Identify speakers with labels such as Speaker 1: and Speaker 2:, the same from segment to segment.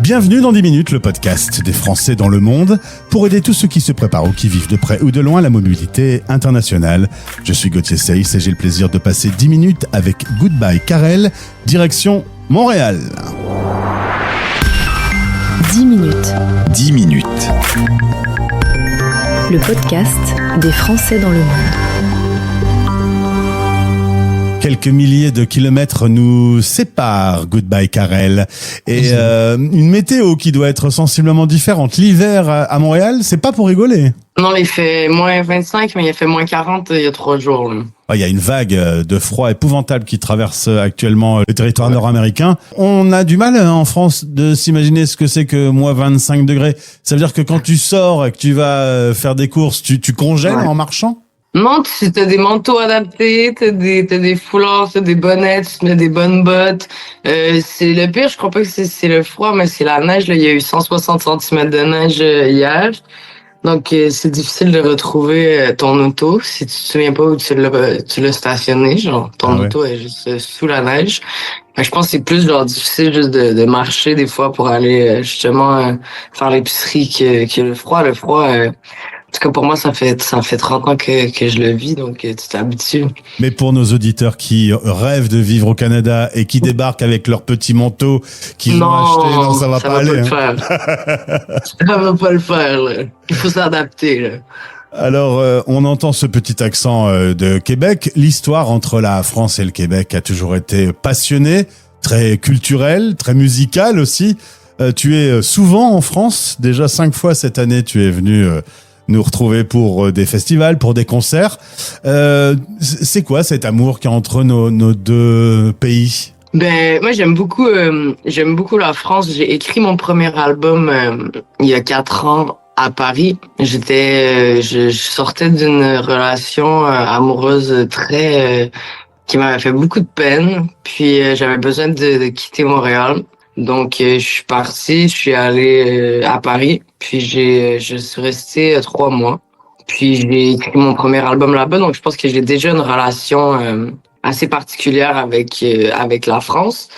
Speaker 1: Bienvenue dans 10 minutes, le podcast des Français dans le monde, pour aider tous ceux qui se préparent ou qui vivent de près ou de loin la mobilité internationale. Je suis Gauthier Seyss et j'ai le plaisir de passer 10 minutes avec Goodbye Carrel, direction Montréal.
Speaker 2: 10 minutes.
Speaker 3: 10 minutes.
Speaker 2: Le podcast des Français dans le monde.
Speaker 1: Quelques milliers de kilomètres nous séparent, Goodbye Carrel. Et une météo qui doit être sensiblement différente. L'hiver à Montréal, c'est pas pour rigoler.
Speaker 4: Non, il fait moins 25, mais il a fait moins 40 il y a 3 jours. Là.
Speaker 1: Il y a une vague de froid épouvantable qui traverse actuellement le territoire nord-américain. On a du mal en France de s'imaginer ce que c'est que moins 25 degrés. Ça veut dire que quand tu sors et que tu vas faire des courses, tu congèles en marchant ?
Speaker 4: Non, tu as des manteaux adaptés, t'as des foulards, t'as des bonnets, tu te mets des bonnes bottes. C'est le pire, je crois pas que c'est le froid, mais c'est la neige. Là, il y a eu 160 cm de neige hier. Donc, c'est difficile de retrouver ton auto si tu te souviens pas où tu l'as stationné. Genre, ton auto est juste sous la neige. Je pense que c'est plus genre difficile juste de marcher des fois pour aller justement faire l'épicerie que le froid. Le froid, en tout cas pour moi, ça fait 30 ans que je le vis, donc tu t'habitues.
Speaker 1: Mais pour nos auditeurs qui rêvent de vivre au Canada et qui débarquent avec leur petit manteau qu'ils ont acheté, non, ça va pas aller.
Speaker 4: Ça va pas le faire. Là. Il faut s'adapter. Là.
Speaker 1: Alors, on entend ce petit accent de Québec. L'histoire entre la France et le Québec a toujours été passionnée, très culturelle, très musicale aussi. Tu es souvent en France. Déjà 5 fois cette année, tu es venu nous retrouver pour des festivals, pour des concerts. C'est quoi cet amour qu'il y a entre nos deux pays ?
Speaker 4: Ben, moi, j'aime beaucoup la France. J'ai écrit mon premier album il y a 4 ans à Paris. Je sortais d'une relation amoureuse qui m'avait fait beaucoup de peine. Puis j'avais besoin de quitter Montréal. Donc je suis parti, je suis allé à Paris. Puis je suis resté 3 mois. Puis j'ai écrit mon premier album là-bas. Donc je pense que j'ai déjà une relation assez particulière avec la France.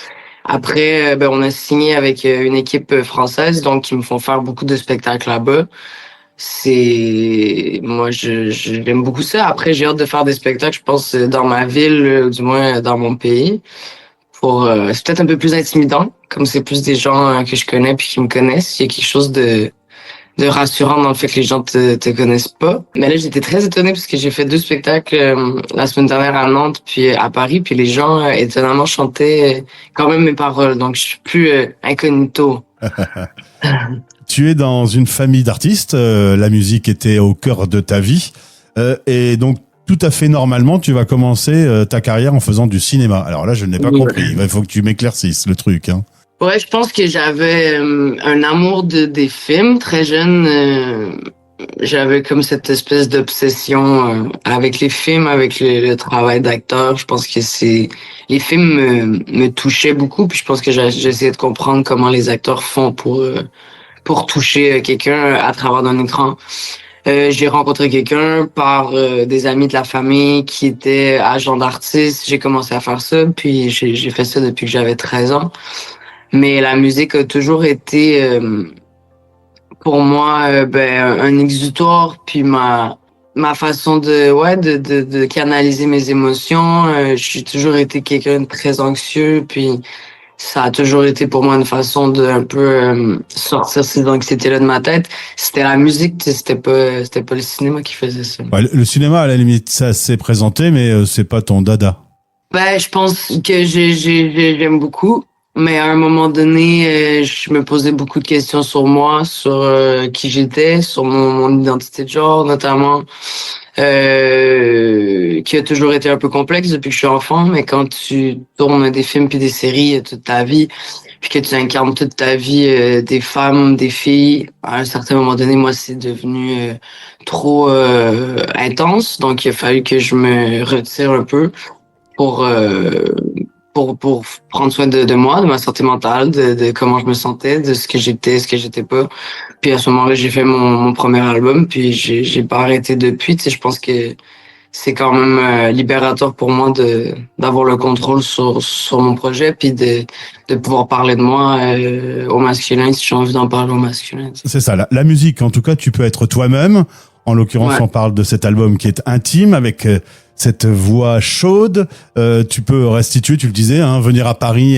Speaker 4: Après, on a signé avec une équipe française, donc ils me font faire beaucoup de spectacles là-bas. Moi, j'aime beaucoup ça. Après, j'ai hâte de faire des spectacles, je pense, dans ma ville, ou du moins dans mon pays. C'est peut-être un peu plus intimidant, comme c'est plus des gens que je connais puis qui me connaissent. Il y a quelque chose de rassurant dans le fait que les gens te connaissent pas. Mais là, j'étais très étonnée parce que j'ai fait 2 spectacles la semaine dernière à Nantes puis à Paris, puis les gens étonnamment chantaient quand même mes paroles. Donc, je suis plus incognito.
Speaker 1: Tu es dans une famille d'artistes. La musique était au cœur de ta vie. Et donc, tout à fait normalement, tu vas commencer ta carrière en faisant du cinéma. Alors là, je n'ai pas compris. Il faut que tu m'éclaircisses le truc, hein.
Speaker 4: Ouais, je pense que j'avais un amour des films. Très jeune, j'avais comme cette espèce d'obsession avec les films, avec le travail d'acteur. Je pense que les films me touchaient beaucoup. Puis je pense que j'essayais de comprendre comment les acteurs font pour toucher quelqu'un à travers un écran. J'ai rencontré quelqu'un par des amis de la famille qui étaient agents d'artistes. J'ai commencé à faire ça, puis j'ai fait ça depuis que j'avais 13 ans. Mais la musique a toujours été pour moi un exutoire, puis ma façon de canaliser mes émotions. J'ai toujours été quelqu'un de très anxieux, puis ça a toujours été pour moi une façon de un peu sortir ces anxiétés-là de ma tête. C'était la musique, c'était pas le cinéma qui faisait ça.
Speaker 1: Ouais, le cinéma, à la limite, ça s'est présenté, mais c'est pas ton dada.
Speaker 4: Je pense que j'aime beaucoup. Mais à un moment donné, je me posais beaucoup de questions sur moi, sur qui j'étais, sur mon identité de genre notamment, qui a toujours été un peu complexe depuis que je suis enfant. Mais quand tu tournes des films puis des séries toute ta vie, puis que tu incarnes toute ta vie des femmes, des filles, à un certain moment donné, moi, c'est devenu trop intense. Donc, il a fallu que je me retire un peu pour prendre soin de moi, de ma santé mentale, de comment je me sentais, de ce que j'étais, ce que j'étais pas. Puis à ce moment-là, j'ai fait mon premier album, puis j'ai pas arrêté depuis. Tu sais, je pense que c'est quand même libérateur pour moi d'avoir le contrôle sur mon projet, puis de pouvoir parler de moi au masculin si j'ai envie d'en parler au masculin.
Speaker 1: C'est ça, la musique, en tout cas, tu peux être toi-même. En l'occurrence, on parle de cet album qui est intime, avec cette voix chaude. Tu peux restituer, tu le disais, venir à Paris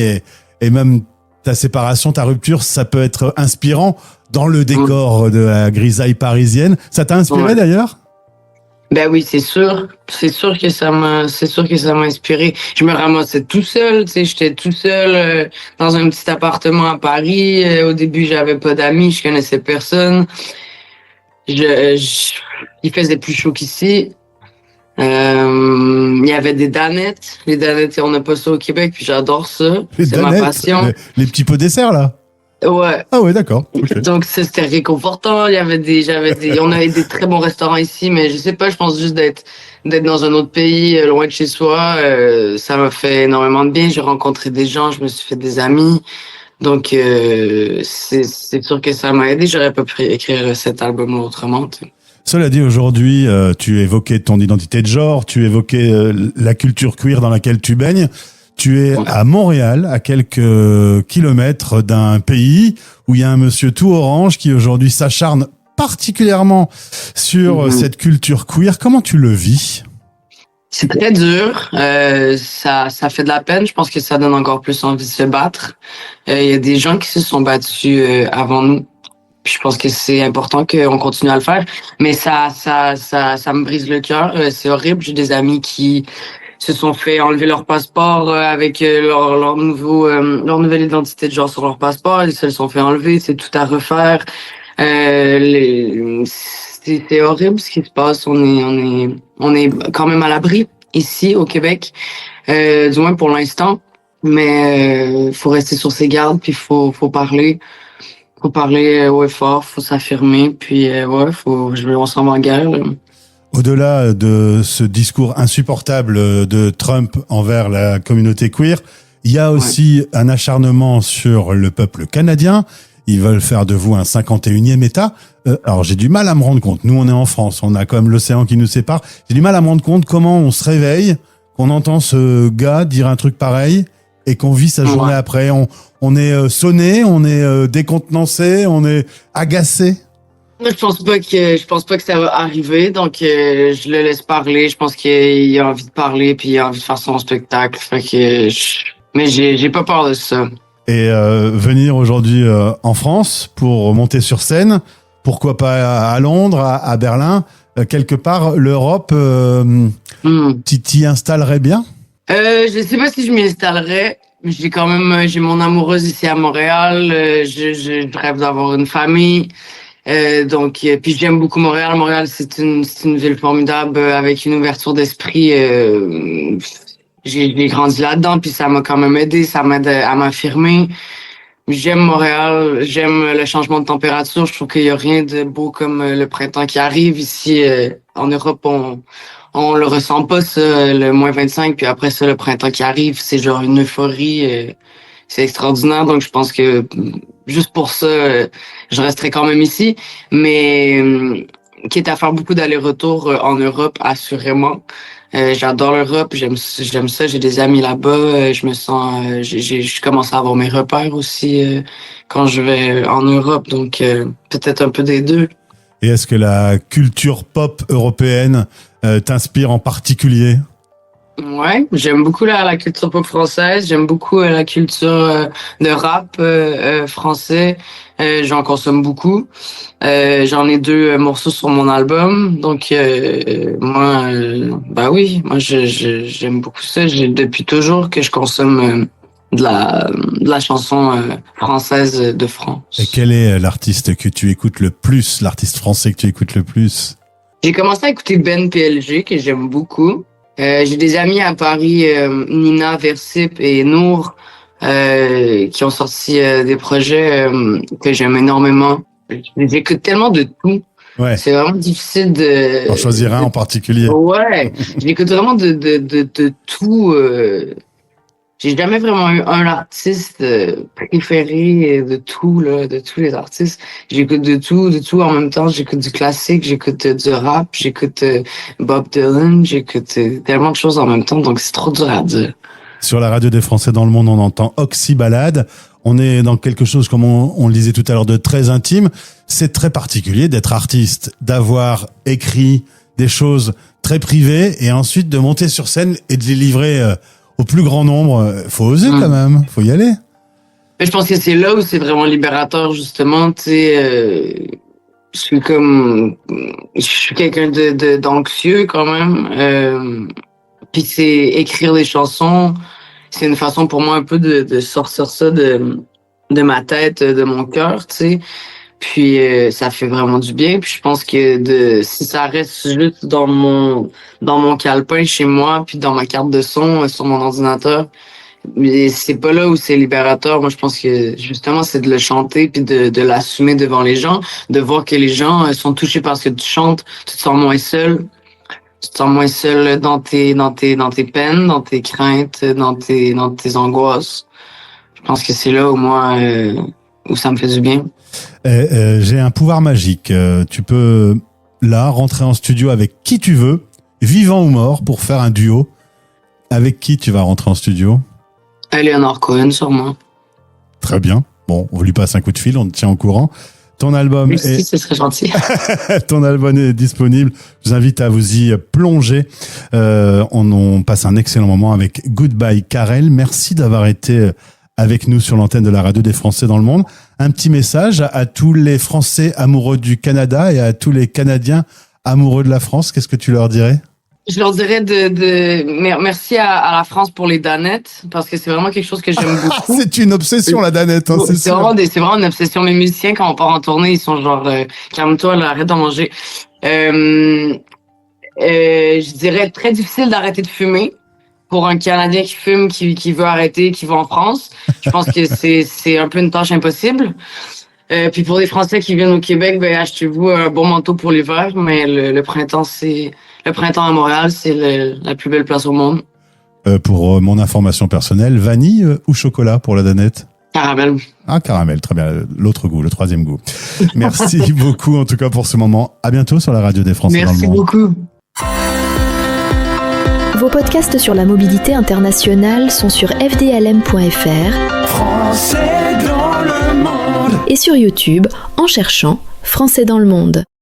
Speaker 1: et même ta séparation, ta rupture, ça peut être inspirant dans le décor de la grisaille parisienne. Ça t'a inspiré d'ailleurs?
Speaker 4: Ben oui, c'est sûr. C'est sûr que ça m'a inspiré. Je me ramassais tout seul, tu sais, j'étais tout seul dans un petit appartement à Paris. Au début, j'avais pas d'amis, je connaissais personne. Il faisait plus chaud qu'ici. Il y avait des danettes. Les danettes, on n'a pas ça au Québec, puis j'adore ça. C'est ma passion.
Speaker 1: Les petits pots dessert, là?
Speaker 4: Ouais.
Speaker 1: Ah ouais, d'accord. Okay.
Speaker 4: Donc, ça, c'était réconfortant. On avait des très bons restaurants ici, mais je sais pas, je pense juste d'être dans un autre pays, loin de chez soi, ça m'a fait énormément de bien. J'ai rencontré des gens, je me suis fait des amis. Donc, c'est sûr que ça m'a aidé. J'aurais pas pu écrire cet album autrement, tu sais.
Speaker 1: Cela dit, aujourd'hui, tu évoquais ton identité de genre, tu évoquais la culture queer dans laquelle tu baignes. Tu es à Montréal, à quelques kilomètres d'un pays où il y a un monsieur tout orange qui aujourd'hui s'acharne particulièrement sur cette culture queer. Comment tu le vis?
Speaker 4: C'est très dur. Ça fait de la peine. Je pense que ça donne encore plus envie de se battre. Il y a des gens qui se sont battus avant nous. Puis je pense que c'est important qu'on continue à le faire. Mais ça me brise le cœur. C'est horrible. J'ai des amis qui se sont fait enlever leur passeport avec leur nouvelle identité de genre sur leur passeport. Ils se le sont fait enlever. C'est tout à refaire. C'est horrible ce qui se passe. On est quand même à l'abri ici au Québec, du moins pour l'instant. Mais faut rester sur ses gardes, puis faut parler. Faut parler fort, faut s'affirmer, puis on s'en va en guerre. Là.
Speaker 1: Au-delà de ce discours insupportable de Trump envers la communauté queer, il y a aussi un acharnement sur le peuple canadien. Ils veulent faire de vous un 51e État. Alors j'ai du mal à me rendre compte. Nous, on est en France, on a quand même l'océan qui nous sépare. J'ai du mal à me rendre compte comment on se réveille, qu'on entend ce gars dire un truc pareil et qu'on vit sa journée après. On est sonné, on est décontenancé, on est agacé.
Speaker 4: Je pense pas que ça va arriver, donc je le laisse parler. Je pense qu'il a envie de parler, puis il a envie de faire son spectacle. Mais j'ai pas peur de ça.
Speaker 1: Et venir aujourd'hui en France pour monter sur scène, pourquoi pas à Londres, à Berlin, quelque part, l'Europe, t'y installerais bien?
Speaker 4: Je sais pas si je m'y installerais. J'ai mon amoureuse ici à Montréal. Je rêve d'avoir une famille. Puis j'aime beaucoup Montréal. Montréal, c'est une ville formidable avec une ouverture d'esprit. J'ai grandi là-dedans, puis ça m'a quand même aidé. Ça m'aide à m'affirmer. J'aime Montréal. J'aime le changement de température. Je trouve qu'il y a rien de beau comme le printemps qui arrive ici. En Europe, on le ressent pas, ça, le moins 25, puis après ça, le printemps qui arrive, c'est genre une euphorie, c'est extraordinaire, donc je pense que juste pour ça, je resterai quand même ici, mais quitte à faire beaucoup d'allers-retours en Europe, assurément. J'adore l'Europe, j'aime ça, j'ai des amis là-bas, je commence à avoir mes repères aussi quand je vais en Europe, donc peut-être un peu des deux.
Speaker 1: Et est-ce que la culture pop européenne t'inspire en particulier?
Speaker 4: Ouais, j'aime beaucoup la culture pop française, j'aime beaucoup la culture de rap français, j'en consomme beaucoup. J'en ai 2 morceaux sur mon album, donc moi j'aime beaucoup ça. Depuis toujours que je consomme de la chanson française de France.
Speaker 1: Et quel est l'artiste que tu écoutes le plus, l'artiste français que tu écoutes le plus?
Speaker 4: J'ai commencé à écouter Ben PLG, que j'aime beaucoup. J'ai des amis à Paris, Nina, Versip et Nour, qui ont sorti des projets que j'aime énormément. J'écoute tellement de tout.
Speaker 1: Ouais.
Speaker 4: C'est vraiment difficile de...
Speaker 1: En choisir un en particulier.
Speaker 4: Ouais, j'écoute vraiment de tout. j'ai jamais vraiment eu un artiste préféré de tout, là, de tous les artistes. J'écoute de tout en même temps. J'écoute du classique, j'écoute du rap, j'écoute Bob Dylan, j'écoute tellement de choses en même temps, donc c'est trop dur à dire.
Speaker 1: Sur la radio des Français dans le monde, on entend Oxyballade. On est dans quelque chose, comme on le disait tout à l'heure, de très intime. C'est très particulier d'être artiste, d'avoir écrit des choses très privées et ensuite de monter sur scène et de les livrer au plus grand nombre. Faut oser quand même, faut y aller.
Speaker 4: Mais je pense que c'est là où c'est vraiment libérateur, justement. Tu sais, je suis quelqu'un d'anxieux quand même. Puis c'est écrire des chansons, c'est une façon pour moi un peu de sortir ça de ma tête, de mon cœur, tu sais. Puis ça fait vraiment du bien. Puis je pense que si ça reste juste dans mon calepin chez moi, puis dans ma carte de son sur mon ordinateur, mais c'est pas là où c'est libérateur. Moi, je pense que justement, c'est de le chanter puis de l'assumer devant les gens, de voir que les gens sont touchés par ce que tu chantes, tu te sens moins seul. Tu te sens moins seul dans tes peines, dans tes craintes, dans tes angoisses. Je pense que c'est là où moi, où ça me fait du bien.
Speaker 1: J'ai un pouvoir magique. Tu peux, là, rentrer en studio avec qui tu veux, vivant ou mort, pour faire un duo. Avec qui tu vas rentrer en studio?
Speaker 4: Leonard Cohen, sûrement.
Speaker 1: Très bien. Bon, on lui passe un coup de fil, on te tient au courant. Ton album
Speaker 4: Merci, ce serait gentil.
Speaker 1: Ton album est disponible. Je vous invite à vous y plonger. On passe un excellent moment avec Goodbye Karel. Merci d'avoir été avec nous sur l'antenne de la radio des Français dans le monde. Un petit message à tous les Français amoureux du Canada et à tous les Canadiens amoureux de la France. Qu'est-ce que tu leur dirais?
Speaker 4: Je leur dirais merci à la France pour les danettes, parce que c'est vraiment quelque chose que j'aime beaucoup.
Speaker 1: C'est une obsession, la danette, hein,
Speaker 4: c'est vraiment une obsession. Les musiciens, quand on part en tournée, ils sont genre, calme-toi, là, arrête d'en manger. Je dirais très difficile d'arrêter de fumer. Pour un Canadien qui fume, qui veut arrêter, qui va en France. Je pense que c'est un peu une tâche impossible. Puis pour les Français qui viennent au Québec, ben, achetez-vous un bon manteau pour l'hiver, mais le printemps, le printemps à Montréal, c'est la plus belle place au monde.
Speaker 1: Pour mon information personnelle, vanille ou chocolat pour la danette?
Speaker 4: Caramel.
Speaker 1: Ah, caramel, très bien. L'autre goût, le troisième goût. Merci beaucoup, en tout cas, pour ce moment. À bientôt sur la radio des Français dans le monde.
Speaker 4: Merci beaucoup.
Speaker 2: Vos podcasts sur la mobilité internationale sont sur fdlm.fr
Speaker 3: Français dans le monde
Speaker 2: et sur YouTube en cherchant Français dans le monde.